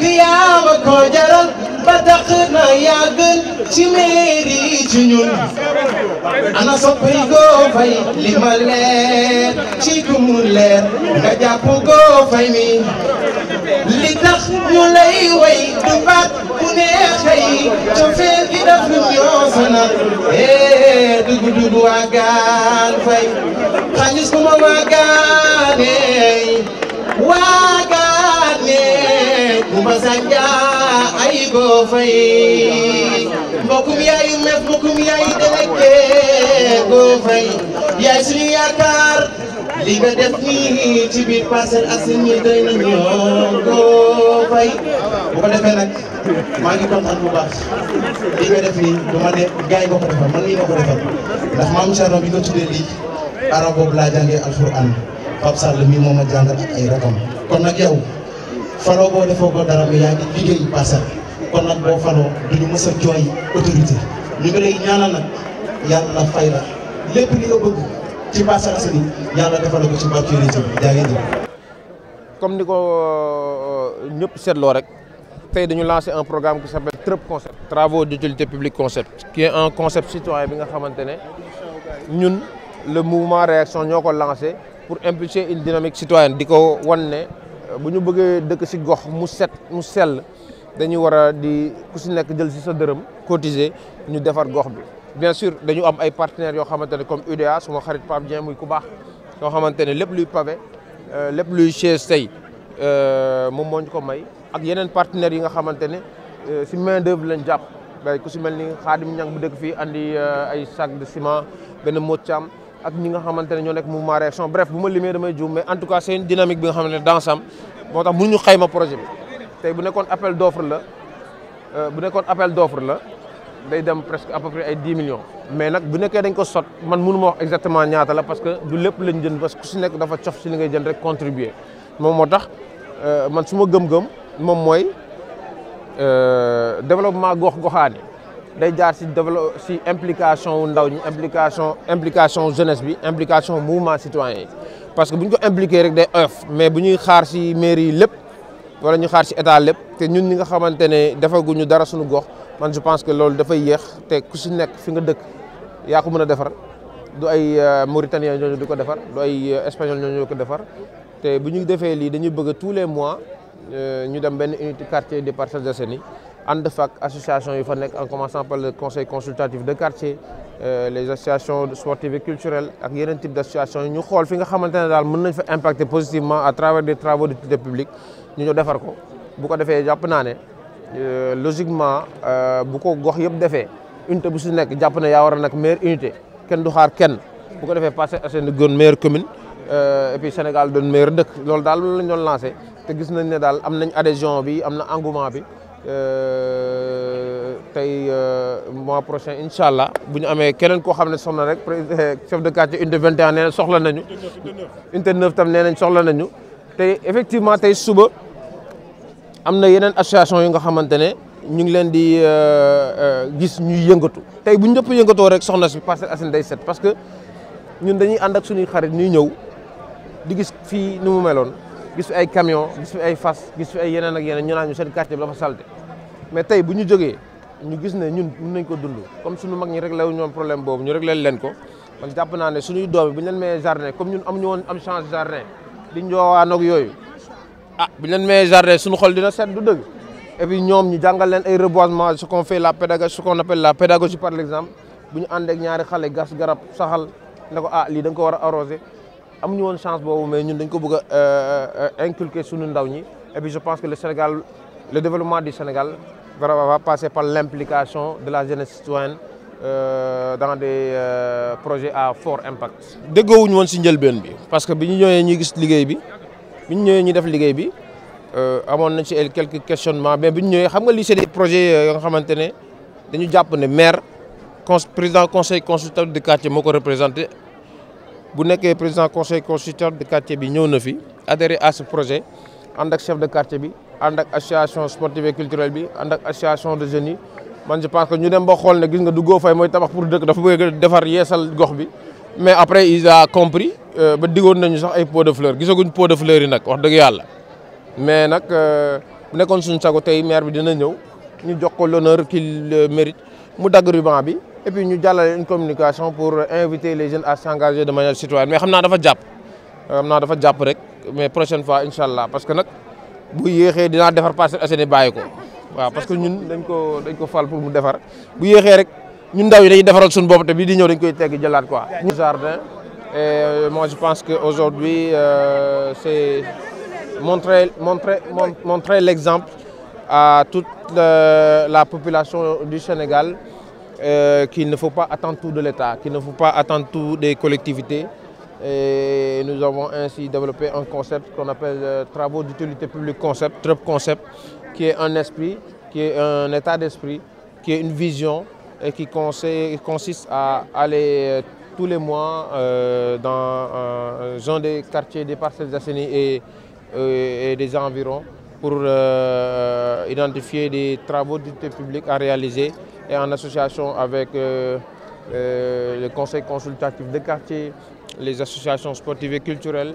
ki yaa ma ko jaral ba tax na yaa gën ci mairie ci ñun ana soppay Go Faye li ma leer ci ku mu leer nga jàpp Go Faye mi li tax ñu lay way du baat bu neexee cofeel gi daf ñoo sonal dugg waagaan Faye xaalis ku ma waagaane Kumba Sanja ay Go Faye mbokkum yaayu mef mbokkum yaayu délégué Go Faye yaay suñu yaakaar li nga def nii ci biir Parcelles Assainies doy na ñoo Go Faye bu ko defee nag maa ngi kontaan bu baax li nga def nii du ma ne gars yi nga ko defal man mii nga ko defal ndax maam Thierno bi nga tuddee lii arab boobu laa jàngee alxuraan Pape Sall mii moom a jàngal ak ay rakam kon nag yow faloo boo defoo ko dara mais yaa ngi liggéey Parcelles kon nag boo faloo duñu mës a jooy autorité ñu ngi lay ñaanal nag yàlla fay la lépp li nga bëgg ci Parcelles Assainies yàlla defal ko ci barke Yonent bi jaa ngeen jëf. comme ni ko ñëpp seetloo rek tey dañu lancé un programme qui s'appelle TREP concept travaux d'utilité publique concept qui est un concept citoyen bi nga xamante ne ñun le mouvement réaction ñoo ko lancé pour impulser une dynamique citoyenne di ko wan ne bu ñu bëggee dëkk ci gox mu set mu sell dañuy war a di ku ci nekk jël ci sa dërëm cotiser ñu defar gox bi. bien sûr dañu am ay partenaires yoo xamante ne comme UDA suma xarit Pape Dieng muy ku baax yoo xamante ne lépp luy pavé lépp luy chaise tey moom moo ñu ko may ak yeneen partenaires yi nga xamante ne ci main d'œuvre lañ jàpp day ku ci mel ni Khadim Niang bu dëkk fii andi ay sac de ciment benn Motiam ak ñi nga xamante ne ñoo nekk mouvement réaction bref bu ma limee damay juum mais en tout cas c'est une dynamique bi nga xamante ne d'ensemble moo tax mënuñu xayma projet bi tey bu nekkoon appel d'offre la day dem presque à peu près ay 10 millions mais nag bu nekkee dañ ko sot man mënu ma wax exactement ñaata la parce que du lépp lañ jënd parce que ku si nekk dafa cof si li ngay jënd rek contribuer moom moo tax man su ma gëm-gëm moom mooy développement gox-goxaani day jaar si si implication wu ndaw ñi implication jeunesse bi implication mouvement citoyen yi parce que bu ñu ko impliqué rek day oyof mais bu ñuy xaar si mairie yi lépp wala ñu xaar si état lépp te ñun ñi nga xamante ne defaguñu dara suñu gox man je pense que loolu dafay yéex te ku si nekk fi nga dëkk yaa ko mën a defar du ay Mauritanien ñooñu di ko defar du ay espagnol ñooñu di ko defar te bu ñu defee lii dañuy bëgg tous les mois ñu dem benn unité quartier des Parcelles Assainies ànd fa association yi fa nekk en commençant par le conseil consultatif de quartier les associations sportives et culturelles ak yeneen type d'associations yi ñu xool fi nga xamante ne daal mën nañ fa impacter positivement à travers des travaux d'utilité publique ñu ñëw defar ko bu ko defee jàpp naa ne logiquement bu ko gox yëpp defee unité bu si nekk jàpp ne yaa war a nag meilleure unité kenn du xaar kenn bu ko defee Parcelles Assainies doon meilleure commune et puis Sénégal doon meilleur dëkk loolu daal loolu lañ doon lancé te gis nañ ne daal am nañ adhésion bi am na engouement bi tey mois prochain incha allah bu ñu amee keneen koo xam ne soxla rek chef de quartier unité 21 nee na soxla nañu unité 9 tam nee nañ soxla nañu te effectivement tey suba am na yeneen association yi nga xamante ne ñu ngi leen di gis ñuy yëngatu tey bu ñu ñëpp yëngatoo rek soxna si Parcelles Assainies day set parce que ñun dañuy ànd ak suñuy xarit ñuy ñëw di gis fii ni mu meloon gis fi ay camion gis fi ay fas gis fi ay yeneen ak yeneen ñu naan ñu seen quartier bi dafa salte mais tey bu ñu jógee ñu gis ne ñun mën nañ ko dund comme suñu mag ñi réglé wu ñoom problème boobu ñu réglé leen ko man jàpp naa ne suñuy doom yi bu ñu leen mayee jardin comme ñun amuñu woon am chance jardin di njoowaan ak yooyu bu ñu leen mayee jardin suñu xol dina set du dëgg et puis ñoom ñu jàngal leen ay reboisement ce qu'on fait la pédagogie ce qu'on appelle la pédagogie par l'exemple bu ñu ànd ak ñaari xale gas garab saxal ne ko lii da nga ko war a arroser amuñu woon chance boobu mais ñun dañ ko bëgg a inculquer suñu ndaw ñi et puis je pense que le Sénégal le développement du Sénégal va passer par l'implication de la jeunesse citoyenne dans des projets à fort impact. déggoowuñu woon si njëlbeen bi parce que bi ñu ñëwee ñuy gis liggéey bi ñu ñëwee ñu def liggéey bi amoon nañ ci quelques questionnements mais bi ñu ñëwee xam nga lii c'est des projets yoo nga xamante ne dañu jàpp ne maire président conseil consultatif de quartier moo ko représenté. bu nekkee président conseil consultatif de quartier bi ñëw na fi adhéré à ce projet ànd ak chef de quartier bi ànd ak association sportive et culturelle bi ànd ak association de jeunes yi man je pense que ñu dem ba xool ne gis nga du Go Faye mooy tabax pour dëkk dafa bëgg defar yeesal gox bi mais après il a compris ba diggoon nañu sax ay pot de fleurs gisaguñ pot de fleurs yi nag wax dëgg yàlla mais nag bu nekkoon suñu sago tey maire bi dina ñëw ñu jox ko l'honneur qu'il mérite mu dagg ruban bi et puis ñu jàllale une communication pour inviter les jeunes à s'engager de manière citoyenne mais xam naa dafa jàpp rek mais prochaine fois incha allah parce que nag bu yéexee dinaa defar Parcelles Assainies bàyyi ko waaw parce que ñun dañ ko fal pour mu defar bu yéexee rek ñun ndaw yi dañuy defaral suñu bopp te bii di ñëw dañ koy tegg jëlaat quoi. Jardin et moi je pense que aujourd'hui c'est montrer l'exemple à toute la population du Sénégal qu'il ne faut pas attendre tout de l'État, qu'il ne faut pas attendre tout des collectivités. Et nous avons ainsi développé un concept qu'on appelle travaux d'utilité publique concept, TRUP concept, qui est un esprit, qui est un état d'esprit, qui est une vision et qui consiste à aller tous les mois dans un des quartiers des Parcelles Assainies et des environs pour identifier des travaux d'utilité publique à réaliser et en association avec le conseil consultatif de quartier, les associations sportives et culturelles,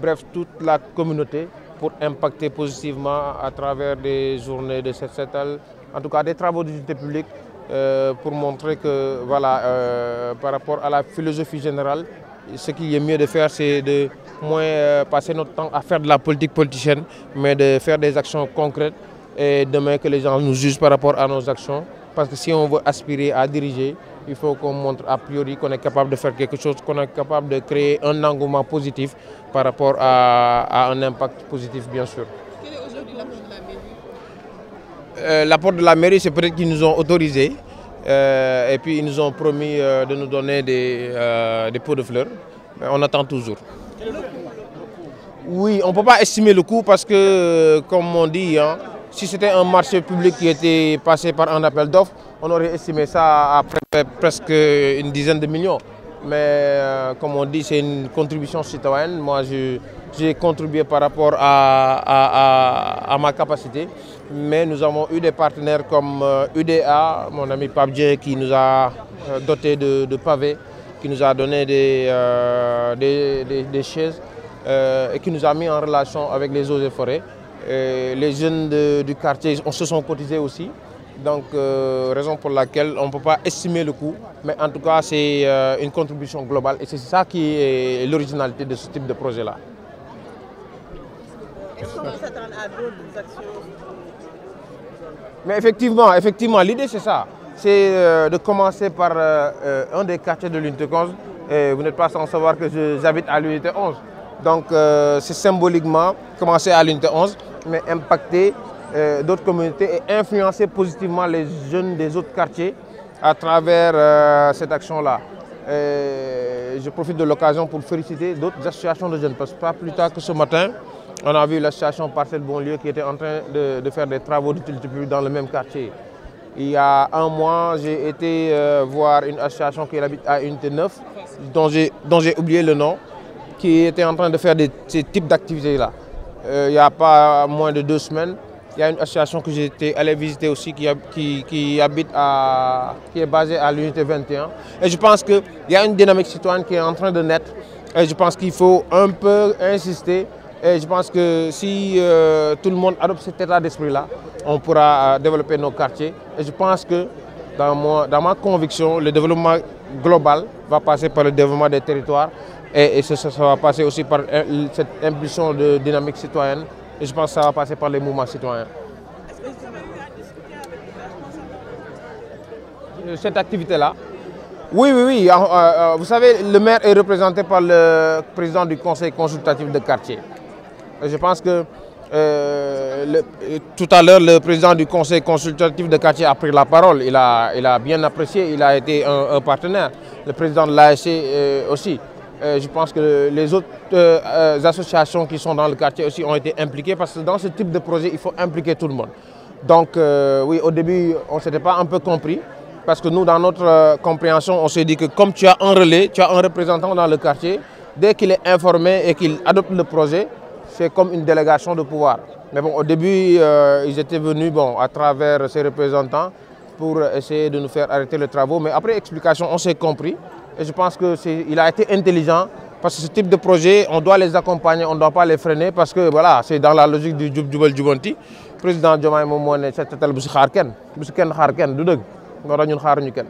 bref, toute la communauté pour impacter positivement à travers des journées de set-setal, en tout cas des travaux d'utilité publique pour montrer que voilà, par rapport à la philosophie générale, ce qu'il y a mieux de faire, c'est de moins passer notre temps à faire de la politique politicienne, mais de faire des actions concrètes et demain que les gens nous jugent par rapport à nos actions. Parce que si on veut aspirer à diriger, il faut qu'on montre a priori qu'on est capable de faire quelque chose, qu'on est capable de créer un engouement positif par rapport à un impact positif, bien sûr. Quel est aujourd'hui l'apport de la mairie? L'apport de la mairie, c'est peut-être qu'ils nous ont autorisé et puis ils nous ont promis de nous donner des pots de fleurs. Mais on attend toujours. Oui, on ne peut pas estimer le coût parce que, comme on dit, hein, si c'était un marché public qui était passé par un appel d'offres, on aurait estimé ça à presque une dizaine de millions. Mais comme on dit, c'est une contribution citoyenne. Moi, j'ai contribué par rapport à ma capacité. Mais nous avons eu des partenaires comme UDA, mon ami Pape Dieng, qui nous a doté de pavés, qui nous a donné des chaises et qui nous a mis en relation avec les eaux et forêts. Les jeunes du quartier se sont cotisés aussi. Donc, raison pour laquelle on ne peut pas estimer le coût. Mais en tout cas, c'est une contribution globale. Et c'est ça qui est l'originalité de ce type de projet-là. Est-ce qu'on peut s'attendre à d'autres actions? Mais effectivement, l'idée c'est ça. C'est de commencer par un des quartiers de l'unité 11. Et vous n'êtes pas sans savoir que j'habite à l'unité 11. Donc, c'est symboliquement commencer à l'unité 11, mais impacter d'autres communautés et influencer positivement les jeunes des autres quartiers à travers cette action-là. Je profite de l'occasion pour féliciter d'autres associations de jeunes, parce que pas plus tard que ce matin, on a vu l'association Parcelles Bonlieu qui était en train de faire des travaux d'utilité publique dans le même quartier. Il y a un mois, j'ai été voir une association qui habite à Unité 9, dont j'ai oublié le nom, qui était en train de faire ces types d'activités-là. Il n'y a pas moins de 2 semaines, il y a une association que j'étais allé visiter aussi qui est basée à l'unité 21. Et je pense qu'il y a une dynamique citoyenne qui est en train de naître. Et je pense qu'il faut un peu insister. Et je pense que si tout le monde adopte cet état d'esprit-là, on pourra développer nos quartiers. Et je pense que dans ma conviction, le développement global va passer par le développement des territoires. Et ça va passer aussi par cette impulsion de dynamique citoyenne. Et je pense que ça va passer par les mouvements citoyens. Cette activité-là, oui. Vous savez, le maire est représenté par le président du conseil consultatif de quartier. Et je pense que tout à l'heure, le président du conseil consultatif de quartier a pris la parole. Il a bien apprécié, il a été un partenaire. Le président de l'ASC aussi. Je pense que les autres associations qui sont dans le quartier aussi ont été impliquées parce que dans ce type de projet, il faut impliquer tout le monde. Donc oui, au début, on ne s'était pas un peu compris parce que nous, dans notre compréhension, on s'est dit que comme tu as un relais, tu as un représentant dans le quartier, dès qu'il est informé et qu'il adopte le projet, c'est comme une délégation de pouvoir. Mais bon, au début, ils étaient venus à travers ces représentants pour essayer de nous faire arrêter les travaux. Mais après explication, on s'est compris. Et je pense qu'il a été intelligent parce que ce type de projet, on doit les accompagner, on ne doit pas les freiner parce que voilà, c'est dans la logique du Jub Jubal Jubanti. président Diomaye moom moo ne set setal bu si xaar kenn bu si kenn xaar kenn du dëgg nga ñun xaaruñu kenn